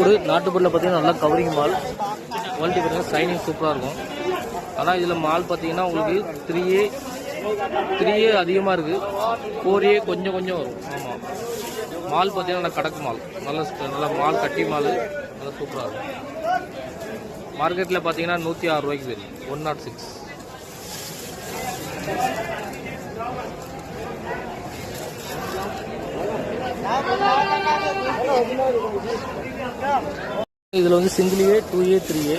ஒரு நாட்டுப்பொருளில் பார்த்தீங்கன்னா நல்லா கவரிங் மால் குவாலிட்டி பார்த்தீங்கன்னா சைனிங் சூப்பராக இருக்கும். ஆனால் இதில் மால் பார்த்தீங்கன்னா உங்களுக்கு 3A அதிகமாக இருக்குது, 4A கொஞ்சம் கொஞ்சம் வரும். ஆமாம், மால் பார்த்தீங்கன்னா நல்லா கடக்கு மால், நல்ல மால் கட்டி மால் நல்லா சூப்பராக இருக்கும். மார்க்கெட்டில் பார்த்தீங்கன்னா 106 ரூபாய்க்கு போயிருக்கு, 106. இதில் வந்து single A, 2A, 3A,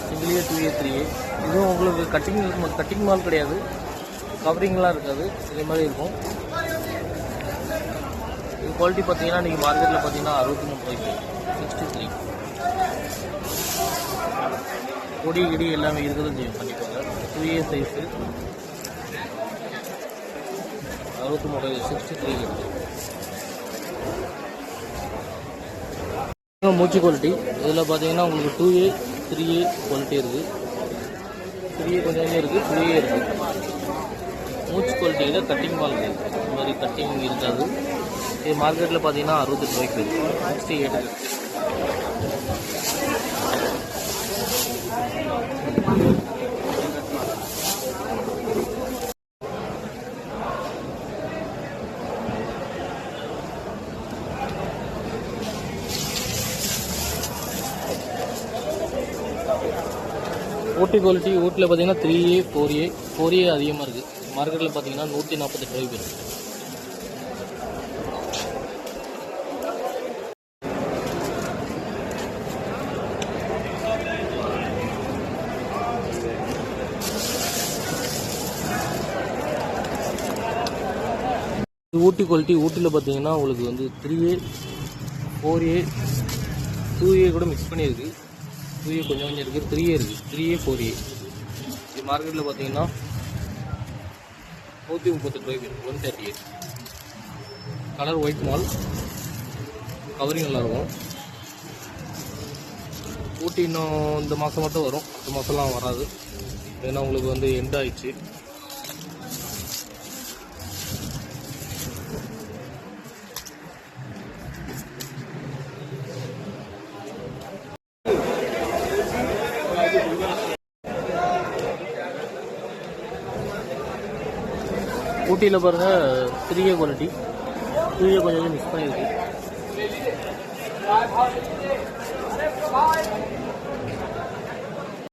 single A, 2A, 3A. இதுவும் உங்களுக்கு கட்டிங் மால் கிடையாது, கவரிங்லாம் இருக்காது, இதே மாதிரி இருக்கும். இது குவாலிட்டி பார்த்தீங்கன்னா நீங்கள் மார்க்கெட்டில் பார்த்தீங்கன்னா 63 ரூபாய்க்கு, 63. கொடி கிடி எல்லாமே இருக்கிறது பண்ணிக்கோங்க. 2A சைஸு 63, 63 இருக்குது. மூச்சு குவாலிட்டி இதில் பார்த்தீங்கன்னா உங்களுக்கு 2A, 3A குவாலிட்டி இருக்குது. 3A கொஞ்சம் இருக்குது, 2A இருக்குது. மூச்சு குவாலிட்டியில் கட்டிங் மால் இருக்குது, இந்த மாதிரி கட்டிங் இருக்காது. இது மார்க்கெட்டில் பார்த்தீங்கன்னா 68 ரூபாய்க்கு இருக்குது, 68. ஊட்டி குவாலிட்டி ஊட்டியில் பார்த்தீங்கன்னா 3A, 4A, 4A அதிகமாக இருக்குது. மார்க்கெட்டில் பார்த்தீங்கன்னா 148 ரூபாய்க்கு இருக்குது. ஊட்டி குவாலிட்டி ஊட்டியில் பார்த்தீங்கன்னா உங்களுக்கு வந்து 3A, 4A, 2A கூட மிக்ஸ் பண்ணியிருக்கு. 2A கொஞ்சம் இருக்குது, 3A இருக்குது, 3A, 4A. இது மார்க்கெட்டில் பார்த்தீங்கன்னா 138 ரூபாய்க்கு, 138. கலர் ஒயிட் மால், கவரிங் நல்லாயிருக்கும். ஊட்டி இன்னும் இந்த மாதம் மட்டும் வரும், இந்த மாதம்லாம் வராது, ஏன்னா உங்களுக்கு வந்து எண்ட் ஆயிடுச்சு. ஊட்டியில் பாருங்கள் 3A குவாலிட்டி, 2A கொஞ்சம் மிக்ஸ் பண்ணியிருக்கு.